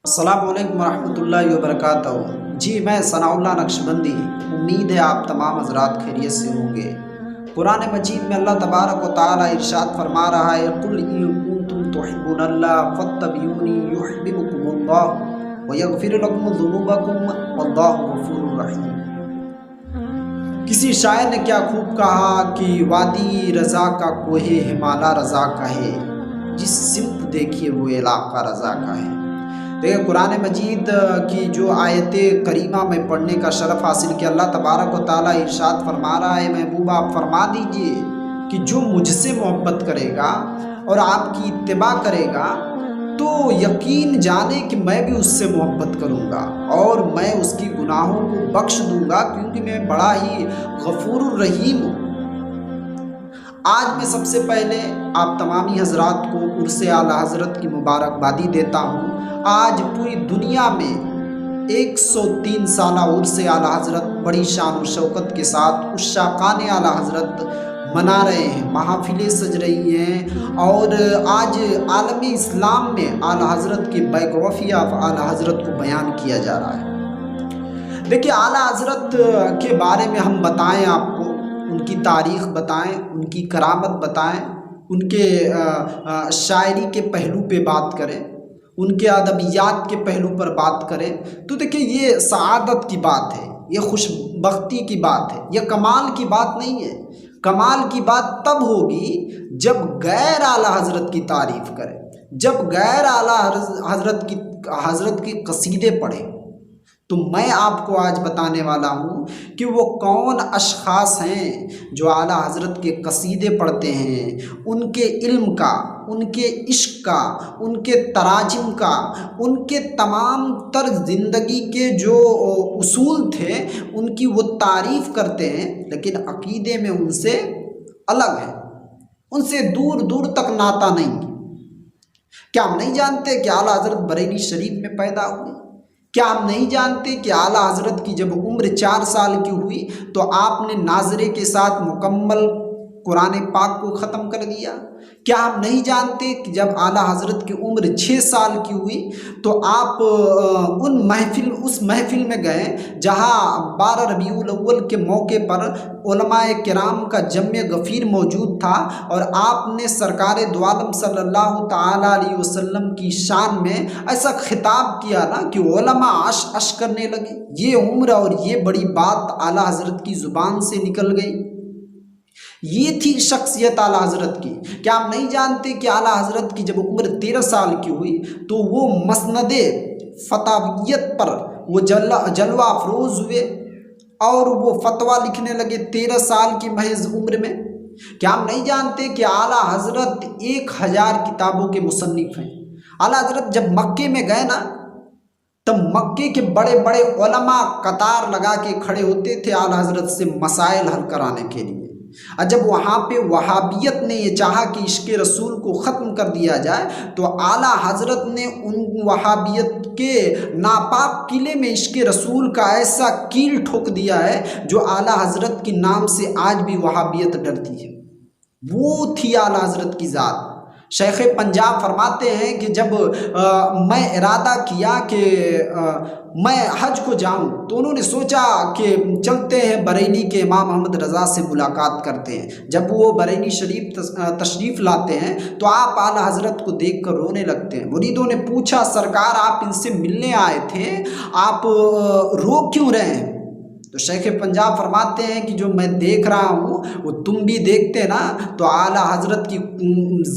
السلام علیکم ورحمۃ اللہ وبرکاتہ۔ جی میں ثناء اللہ نقشبندی، امید ہے آپ تمام حضرات خیریت سے ہوں گے۔ قرآن مجید میں اللہ تبارک و تعالی ارشاد فرما رہا ہے، قل ان کنتم تحبون اللہ فاتبعونی یحببکم اللہ ویغفر لکم ذنوبکم واللہ غفور رحیم۔ کسی شاعر نے کیا خوب کہا کہ وادی رضا کا کوہ ہمالا رضا کا ہے، جس سمت دیکھیے وہ علاقہ رضا کا ہے۔ دیکھیں قرآن مجید کی جو آیت کریمہ میں پڑھنے کا شرف حاصل کیا، اللہ تبارک و تعالیٰ ارشاد فرما رہا ہے، محبوب آپ فرما دیجئے کہ جو مجھ سے محبت کرے گا اور آپ کی اتباع کرے گا تو یقین جانے کہ میں بھی اس سے محبت کروں گا اور میں اس کی گناہوں کو بخش دوں گا، کیونکہ میں بڑا ہی غفور الرحیم ہوں۔ آج میں سب سے پہلے آپ تمامی حضرات کو عرس اعلیٰ حضرت کی مبارکبادی دیتا ہوں۔ آج پوری دنیا میں 103 سالہ عرس اعلیٰ حضرت بڑی شان و شوکت کے ساتھ عشاقان اعلیٰ حضرت منا رہے ہیں، محافلیں سج رہی ہیں، اور آج عالم اسلام میں اعلیٰ حضرت کی بائیوگرافی آف اعلیٰ حضرت کو بیان کیا جا رہا ہے۔ دیکھیے اعلیٰ حضرت کے بارے میں ہم بتائیں آپ کو، ان کی تاریخ بتائیں، ان کی کرامت بتائیں، ان کے شاعری کے پہلو پہ بات کریں، ان کے ادبیات کے پہلو پر بات کریں، تو دیکھیں یہ سعادت کی بات ہے، یہ خوش بختی کی بات ہے، یہ کمال کی بات نہیں ہے۔ کمال کی بات تب ہوگی جب غیر اعلیٰ حضرت کی تعریف کریں، جب غیر اعلیٰ حضرت کی قصیدے پڑھیں۔ تو میں آپ کو آج بتانے والا ہوں کہ وہ کون اشخاص ہیں جو اعلیٰ حضرت کے قصیدے پڑھتے ہیں، ان کے علم کا، ان کے عشق کا، ان کے تراجم کا، ان کے تمام تر زندگی کے جو اصول تھے ان کی وہ تعریف کرتے ہیں، لیکن عقیدے میں ان سے الگ ہے، ان سے دور دور تک ناتا نہیں۔ کیا ہم نہیں جانتے کہ اعلیٰ حضرت بریلی شریف میں پیدا ہوئے؟ کیا ہم نہیں جانتے کہ اعلیٰ حضرت کی جب عمر 4 سال کی ہوئی تو آپ نے ناظرے کے ساتھ مکمل قرآن پاک کو ختم کر دیا؟ کیا ہم نہیں جانتے کہ جب اعلیٰ حضرت کی عمر 6 سال کی ہوئی تو آپ اس محفل میں گئے جہاں 12 ربیع الاول کے موقع پر علماء کرام کا جمع غفیر موجود تھا، اور آپ نے سرکار دو عالم صلی اللہ تعالیٰ علیہ وسلم کی شان میں ایسا خطاب کیا نا کہ علماء عش عش کرنے لگے۔ یہ عمر اور یہ بڑی بات اعلیٰ حضرت کی زبان سے نکل گئی، یہ تھی شخصیت اعلیٰ حضرت کی۔ کیا ہم نہیں جانتے کہ اعلیٰ حضرت کی جب عمر 13 سال کی ہوئی تو وہ مسند فتاویت پر وہ جلوہ افروز ہوئے اور وہ فتویٰ لکھنے لگے 13 سال کی محض عمر میں؟ کیا ہم نہیں جانتے کہ اعلیٰ حضرت 1000 کتابوں کے مصنف ہیں؟ اعلیٰ حضرت جب مکے میں گئے نا تب مکے کے بڑے بڑے علماء قطار لگا کے کھڑے ہوتے تھے اعلیٰ حضرت سے مسائل حل کرانے کے لیے۔ اور جب وہاں پہ وہابیت نے یہ چاہا کہ عشق رسول کو ختم کر دیا جائے تو اعلیٰ حضرت نے ان وہابیت کے ناپاک قلعے میں عشق رسول کا ایسا کیل ٹھوک دیا ہے جو اعلیٰ حضرت کے نام سے آج بھی وہابیت ڈرتی ہے۔ وہ تھی اعلیٰ حضرت کی ذات۔ شیخ پنجاب فرماتے ہیں کہ جب میں ارادہ کیا کہ میں حج کو جاؤں تو انہوں نے سوچا کہ چلتے ہیں بریلی کے امام احمد رضا سے ملاقات کرتے ہیں۔ جب وہ بریلی شریف تشریف لاتے ہیں تو آپ اعلیٰ حضرت کو دیکھ کر رونے لگتے ہیں۔ مریدوں نے پوچھا سرکار آپ ان سے ملنے آئے تھے، آپ رو کیوں رہے ہیں؟ تو شیخ پنجاب فرماتے ہیں کہ جو میں دیکھ رہا ہوں وہ تم بھی دیکھتے نا، تو اعلیٰ حضرت کی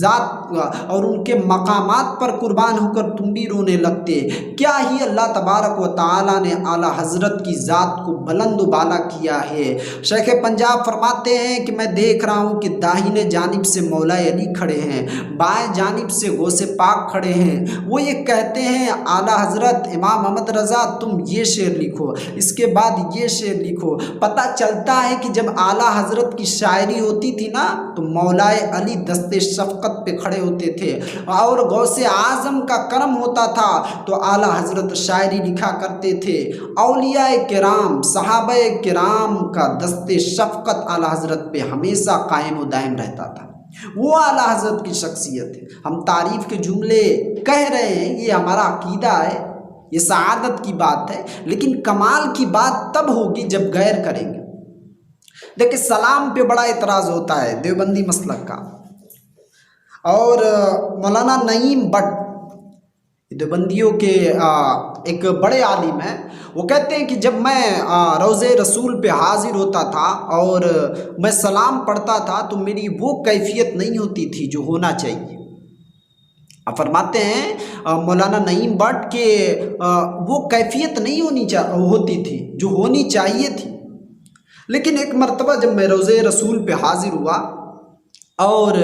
ذات اور ان کے مقامات پر قربان ہو کر تم بھی رونے لگتے۔ کیا ہی اللہ تبارک و تعالیٰ نے اعلیٰ حضرت کی ذات کو بلند و بالا کیا ہے۔ شیخ پنجاب فرماتے ہیں کہ میں دیکھ رہا ہوں کہ داہنے جانب سے مولا علی کھڑے ہیں، بائیں جانب سے غوث پاک کھڑے ہیں۔ وہ یہ کہتے ہیں اعلیٰ حضرت امام احمد رضا تم یہ شعر لکھو، اس کے بعد یہ شعر لکھو۔ پتہ چلتا ہے کہ جب اعلیٰ حضرت کی شاعری ہوتی تھی نا تو مولا علی دست شفقت پہ کھڑے ہوتے تھے، اور غوث اعظم کا کرم ہوتا تھا تو اعلیٰ حضرت شاعری لکھا کرتے تھے۔ اولیاء کرام، صحابہ کرام کا دست شفقت اعلیٰ حضرت پہ ہمیشہ قائم و دائم رہتا تھا۔ وہ اعلیٰ حضرت کی شخصیت ہے۔ ہم تعریف کے جملے کہہ رہے ہیں، یہ ہمارا عقیدہ ہے، یہ سعادت کی بات ہے، لیکن کمال کی بات تب ہوگی جب غیر کریں گے۔ دیکھیں سلام پہ بڑا اعتراض ہوتا ہے دیوبندی مسلک کا، اور مولانا نعیم بٹ دیوبندیوں کے ایک بڑے عالم ہیں، وہ کہتے ہیں کہ جب میں روضہ رسول پہ حاضر ہوتا تھا اور میں سلام پڑھتا تھا تو میری وہ کیفیت نہیں ہوتی تھی جو ہونا چاہیے۔ اب فرماتے ہیں مولانا نعیم بٹ کہ وہ کیفیت نہیں ہوتی تھی جو ہونی چاہیے تھی، لیکن ایک مرتبہ جب میں روضہ رسول پہ حاضر ہوا اور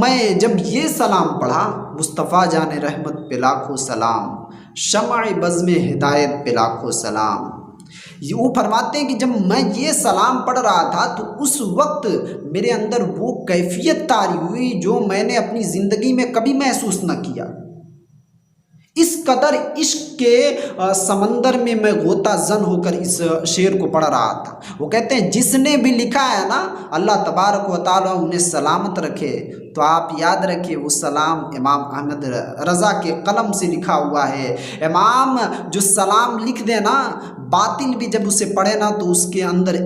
میں جب یہ سلام پڑھا، مصطفیٰ جان رحمت پہ لاکھوں سلام، شمع بزم ہدایت پہ لاکھوں سلام، وہ فرماتے ہیں کہ جب میں یہ سلام پڑھ رہا تھا تو اس وقت میرے اندر وہ کیفیت طاری ہوئی جو میں نے اپنی زندگی میں کبھی محسوس نہ کیا۔ اس قدر عشق کے سمندر میں میں غوطہ زن ہو کر اس شعر کو پڑھ رہا تھا۔ وہ کہتے ہیں جس نے بھی لکھا ہے نا اللہ تبارک و تعالیٰ انہیں سلامت رکھے، تو آپ یاد رکھیں وہ سلام امام احمد رضا کے قلم سے لکھا ہوا ہے۔ امام جو سلام لکھ دے نا، باطل بھی جب اسے پڑھے نا تو اس کے اندر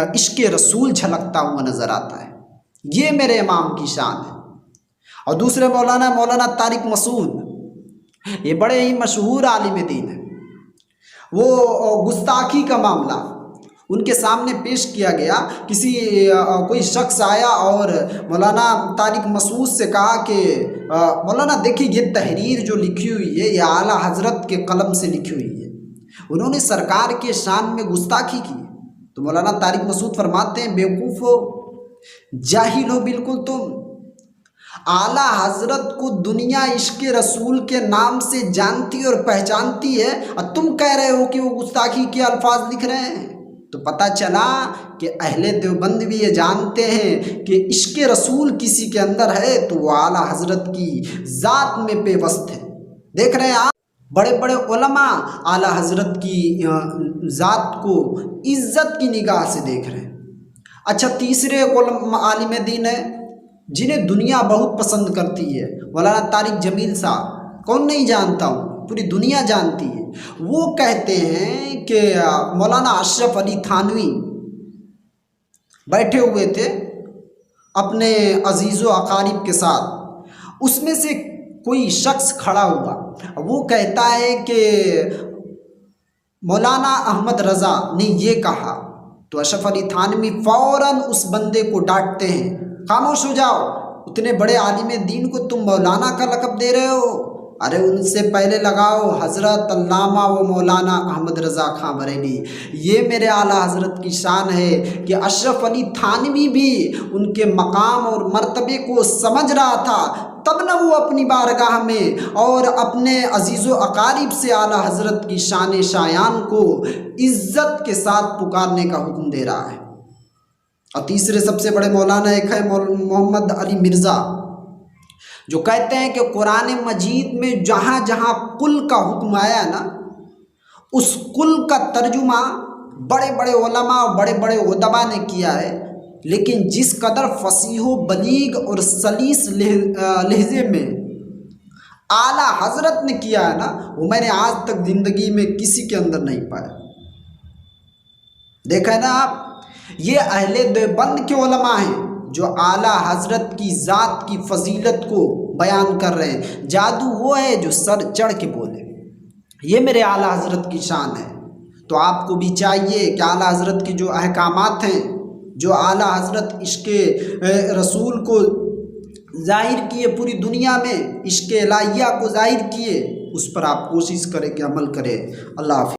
عشق رسول جھلکتا ہوا نظر آتا ہے۔ یہ میرے امام کی شان ہے۔ اور دوسرے مولانا طارق مسعود، یہ بڑے ہی مشہور عالم دین ہیں۔ وہ گستاخی کا معاملہ ان کے سامنے پیش کیا گیا، کوئی شخص آیا اور مولانا طارق مسعود سے کہا کہ مولانا دیکھیے یہ تحریر جو لکھی ہوئی ہے یہ اعلیٰ حضرت کے قلم سے لکھی ہوئی ہے، انہوں نے سرکار کے شان میں گستاخی کی۔ تو مولانا طارق مسعود فرماتے ہیں بیوقوف ہو، جاہل ہو بالکل تم، اعلیٰ حضرت کو دنیا عشق رسول کے نام سے جانتی اور پہچانتی ہے، اور تم کہہ رہے ہو کہ وہ گستاخی کے الفاظ لکھ رہے ہیں۔ تو پتہ چلا کہ اہل دیوبند بھی یہ جانتے ہیں کہ عشق رسول کسی کے اندر ہے تو وہ اعلیٰ حضرت کی ذات میں پیوست ہے۔ دیکھ رہے ہیں آپ بڑے بڑے علماء اعلیٰ حضرت کی ذات کو عزت کی نگاہ سے دیکھ رہے ہیں۔ اچھا تیسرے عالم دین ہے جنہیں دنیا بہت پسند کرتی ہے، مولانا طارق جمیل صاحب، کون نہیں جانتا ہوں، پوری دنیا جانتی ہے۔ وہ کہتے ہیں کہ مولانا اشرف علی تھانوی بیٹھے ہوئے تھے اپنے عزیز و اقارب کے ساتھ، اس میں سے کوئی شخص کھڑا ہوا، وہ کہتا ہے کہ مولانا احمد رضا نے یہ کہا، تو اشرف علی تھانوی فوراً اس بندے کو ڈانٹتے ہیں، خاموش ہو جاؤ، اتنے بڑے عالم دین کو تم مولانا کا لقب دے رہے ہو، ارے ان سے پہلے لگاؤ حضرت علامہ و مولانا احمد رضا خان بریلوی۔ یہ میرے اعلیٰ حضرت کی شان ہے کہ اشرف علی تھانوی بھی ان کے مقام اور مرتبے کو سمجھ رہا تھا، تب نہ وہ اپنی بارگاہ میں اور اپنے عزیز و اقارب سے اعلیٰ حضرت کی شان شایان کو عزت کے ساتھ پکارنے کا حکم دے رہا ہے۔ اور تیسرے سب سے بڑے مولانا ایک ہے محمد علی مرزا، جو کہتے ہیں کہ قرآن مجید میں جہاں جہاں قل کا حکم آیا ہے نا، اس قل کا ترجمہ بڑے بڑے علماء اور بڑے بڑے ادبا نے کیا ہے، لیکن جس قدر فصیح و بلیغ اور سلیس لہجے میں اعلیٰ حضرت نے کیا ہے نا، وہ میں نے آج تک زندگی میں کسی کے اندر نہیں پایا۔ دیکھا ہے نا آپ، یہ اہل دیوبند کے علماء ہیں جو اعلیٰ حضرت کی ذات کی فضیلت کو بیان کر رہے ہیں۔ جادو وہ ہے جو سر چڑھ کے بولے، یہ میرے اعلیٰ حضرت کی شان ہے۔ تو آپ کو بھی چاہیے کہ اعلیٰ حضرت کے جو احکامات ہیں، جو اعلیٰ حضرت عشق رسول کو ظاہر کیے پوری دنیا میں، عشق الہیہ کو ظاہر کیے، اس پر آپ کوشش کریں کہ عمل کریں۔ اللہ حافظ۔